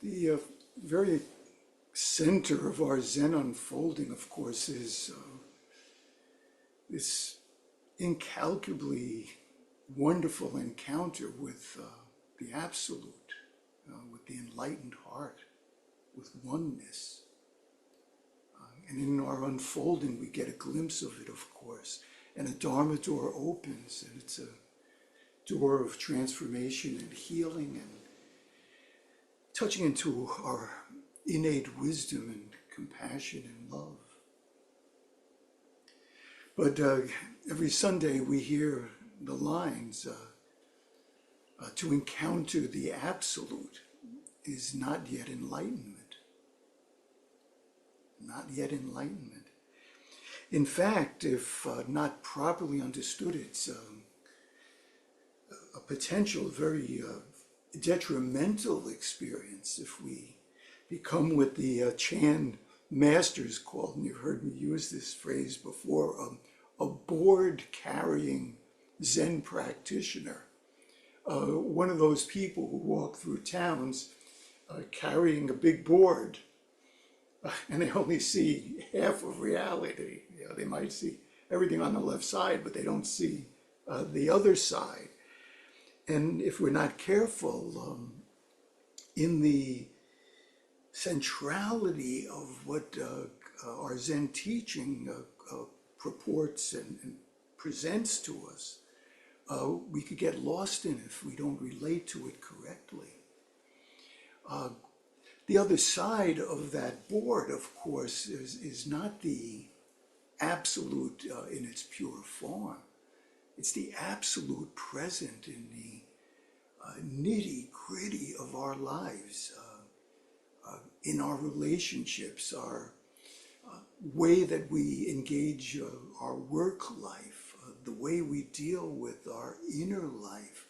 The very center of our Zen unfolding, of course, is this incalculably wonderful encounter with the Absolute, with the enlightened heart, with oneness. And in our unfolding, we get a glimpse of it, of course. And a Dharma door opens, and it's a door of transformation and healing and touching into our innate wisdom and compassion and love. But every Sunday we hear the lines, to encounter the Absolute is not yet enlightenment. Not yet enlightenment. In fact, if not properly understood, it's a potential very detrimental experience if we become what the Chan masters called, and you've heard me use this phrase before, a board-carrying Zen practitioner. One of those people who walk through towns carrying a big board, and they only see half of reality. You know, they might see everything on the left side, but they don't see the other side. And if we're not careful, in the centrality of what our Zen teaching purports and presents to us, we could get lost in it if we don't relate to it correctly. The other side of that board, of course, is not the Absolute in its pure form. It's the Absolute present in the nitty-gritty of our lives, in our relationships, our way that we engage our work life, the way we deal with our inner life,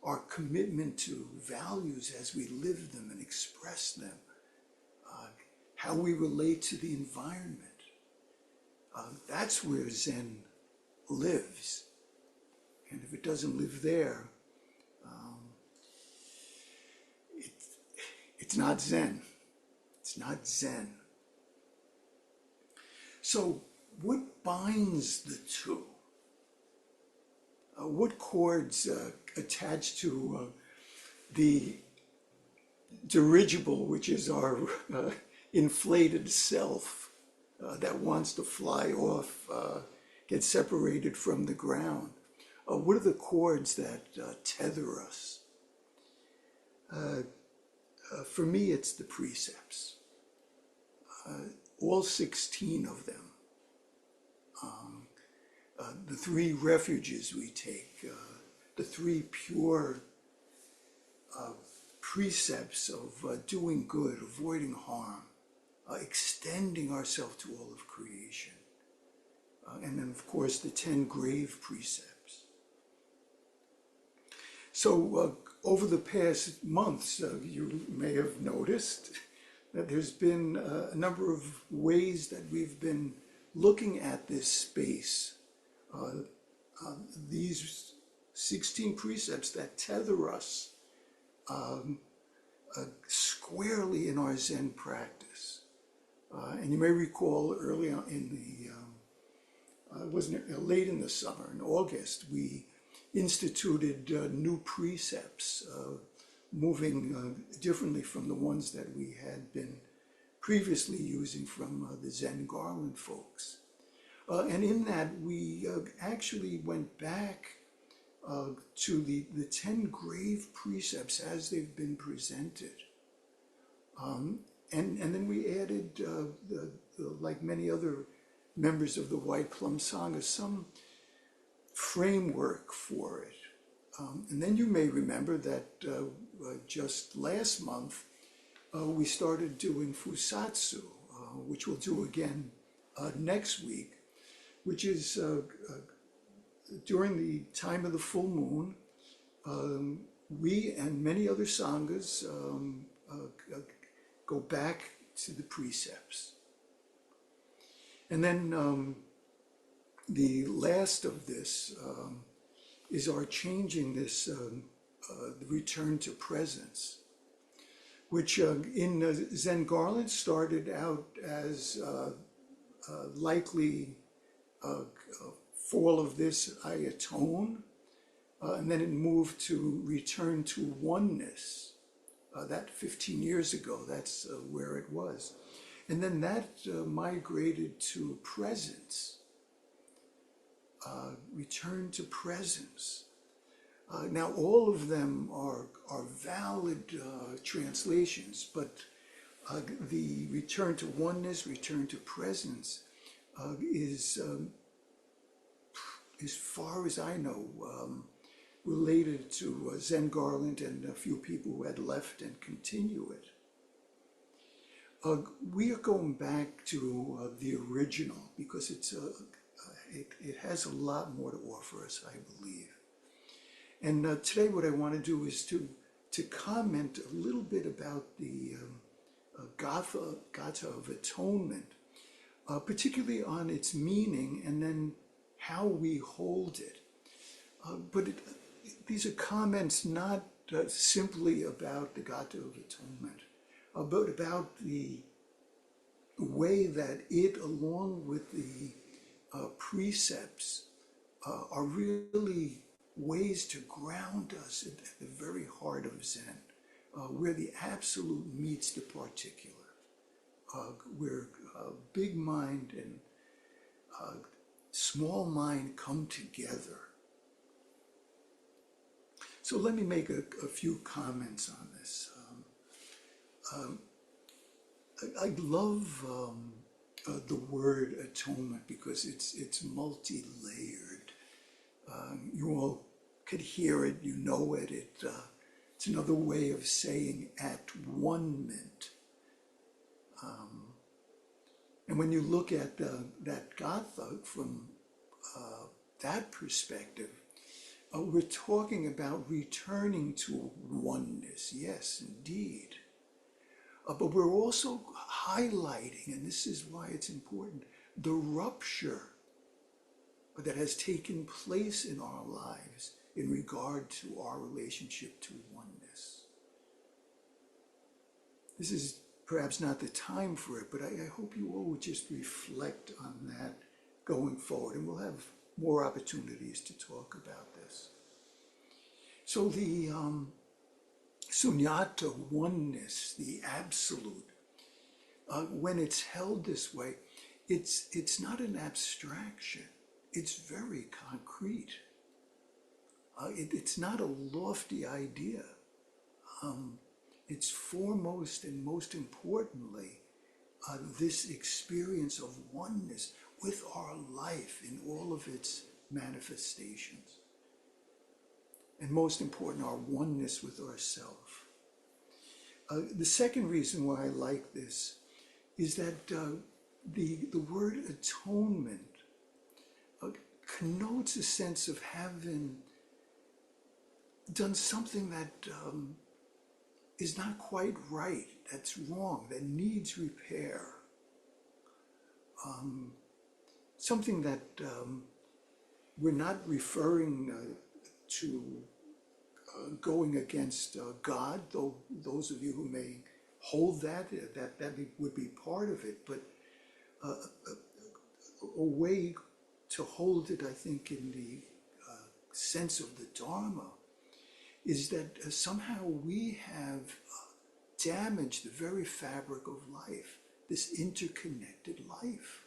our commitment to values as we live them and express them, how we relate to the environment. That's where Zen lives. And if it doesn't live there, it's not Zen. It's not Zen. So what binds the two? What cords attach to the dirigible, which is our inflated self that wants to fly off, get separated from the ground? What are the cords that tether us? For me, it's the precepts, all 16 of them. The 3 refuges we take, the 3 pure precepts of doing good, avoiding harm, extending ourselves to all of creation. And then, of course, the 10 grave precepts. So over the past months, you may have noticed that there's been a number of ways that we've been looking at this space. These 16 precepts that tether us squarely in our Zen practice. And you may recall early on in the, late in the summer, in August, we instituted new precepts, moving differently from the ones that we had been previously using from the Zen Garland folks. And in that, we actually went back to the 10 grave precepts as they've been presented. And then we added, like many other members of the White Plum Sangha, some framework for it. And then you may remember that just last month, we started doing Fusatsu, which we'll do again next week, which is during the time of the full moon, we and many other Sanghas go back to the precepts. And then the last of this is our changing this, the return to presence, which in Zen Garland started out as likely for all of this I atone, and then it moved to return to oneness. That 15 years ago, that's where it was. And then that migrated to presence, return to presence. Now, all of them are valid translations, but the return to oneness, return to presence, is, as far as I know, related to Zen Garland and a few people who had left and continue it. We are going back to the original because it has a lot more to offer us, I believe. And today what I want to do is to comment a little bit about the Gatha of Atonement, particularly on its meaning and then how we hold it. But these are comments not simply about the Gatha of Atonement, but about the way that it, along with the precepts, are really ways to ground us at the very heart of Zen, where the absolute meets the particular, where big mind and small mind come together. So let me make a few comments on this. I love the word atonement because it's multi-layered. You all could hear it, you know it. It's another way of saying at one-ment. And when you look at that Gatha from that perspective, we're talking about returning to oneness, yes, indeed. But we're also highlighting, and this is why it's important, the rupture that has taken place in our lives in regard to our relationship to oneness. This is perhaps not the time for it, but I hope you all would just reflect on that going forward, and we'll have more opportunities to talk about this. So the sunyata, oneness, the absolute, when it's held this way, it's not an abstraction. It's very concrete. It's not a lofty idea. It's foremost and most importantly, this experience of oneness with our life in all of its manifestations. And most important, our oneness with ourselves. The second reason why I like this is that the word atonement connotes a sense of having done something that is not quite right, that's wrong, that needs repair. Something that we're not referring to going against God, though those of you who may hold that would be part of it, but a way to hold it, I think, in the sense of the Dharma, is that somehow we have damaged the very fabric of life, this interconnected life.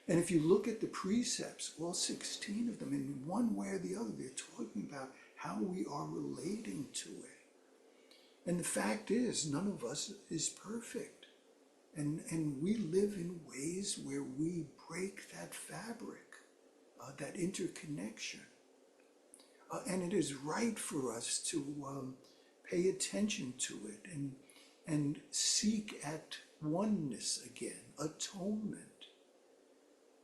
And if you look at the precepts, all 16 of them, in one way or the other, they're talking about how we are relating to it. And the fact is, none of us is perfect. And we live in ways where we break that fabric, that interconnection. And it is right for us to pay attention to it and seek at oneness again, atonement.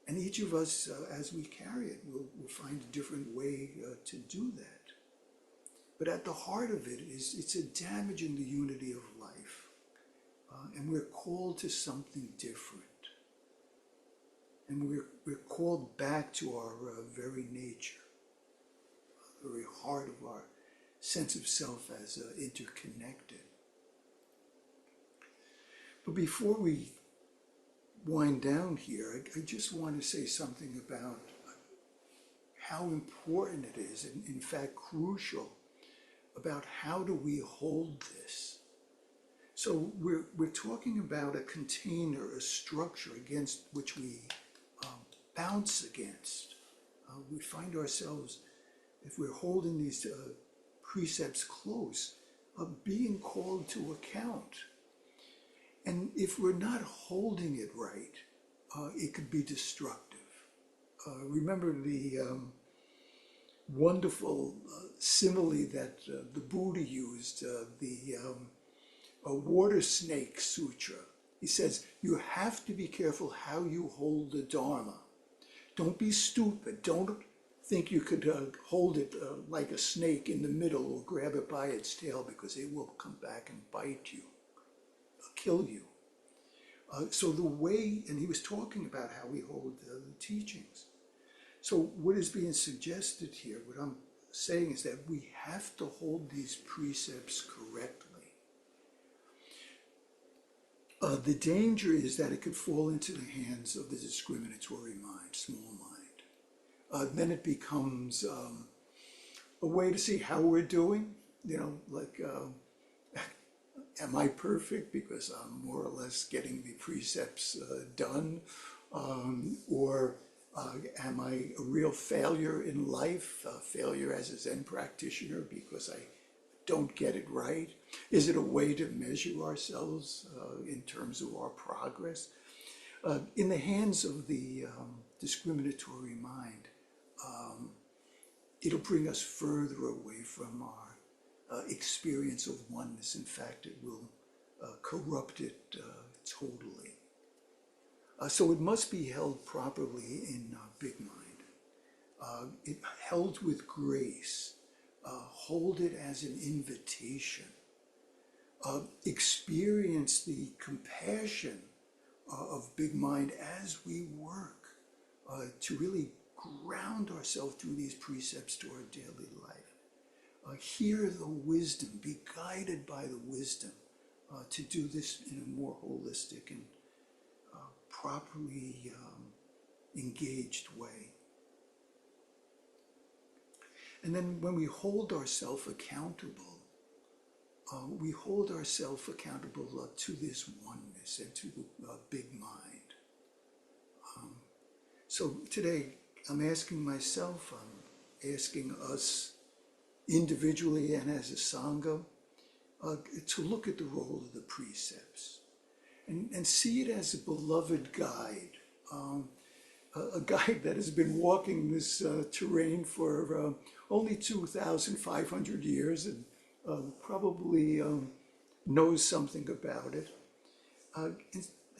And each of us, as we carry it, will find a different way to do that. But at the heart of it is it's a damaging the unity of life. And we're called to something different. And we're called back to our very nature, the very heart of our sense of self as interconnected. But before we wind down here, I just want to say something about how important it is, and in fact crucial, about how do we hold this. So we're talking about a container, a structure against which we bounce against. We find ourselves, if we're holding these precepts close, being called to account. And if we're not holding it right, it could be destructive. Remember the wonderful simile that the Buddha used, the Water Snake Sutra. He says, you have to be careful how you hold the Dharma. Don't be stupid. Don't think you could hold it like a snake in the middle or grab it by its tail, because it will come back and bite you, kill you. So the way, and he was talking about how we hold the teachings. So what is being suggested here, what I'm saying is that we have to hold these precepts correctly. The danger is that it could fall into the hands of the discriminatory mind, small mind. Then it becomes a way to see how we're doing, like, am I perfect because I'm more or less getting the precepts done? Or am I a real failure in life, failure as a Zen practitioner because I don't get it right? Is it a way to measure ourselves in terms of our progress? In the hands of the discriminatory mind, it'll bring us further away from our experience of oneness. In fact, it will corrupt it totally. So it must be held properly in big mind. It held with grace. Hold it as an invitation. Experience the compassion of big mind as we work to really ground ourselves through these precepts to our daily life. Hear the wisdom, be guided by the wisdom to do this in a more holistic and properly engaged way. And then when we hold ourselves accountable, we hold ourselves accountable to this oneness and to the big mind. So today, I'm asking myself, I'm asking us individually and as a Sangha, to look at the role of the precepts and see it as a beloved guide, a guide that has been walking this terrain for only 2,500 years and probably knows something about it.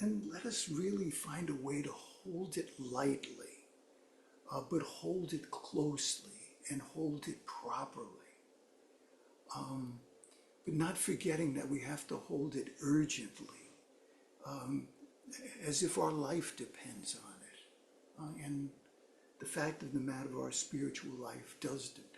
And let us really find a way to hold it lightly, but hold it closely and hold it properly. But not forgetting that we have to hold it urgently, as if our life depends on it. And the fact of the matter, our spiritual life does depend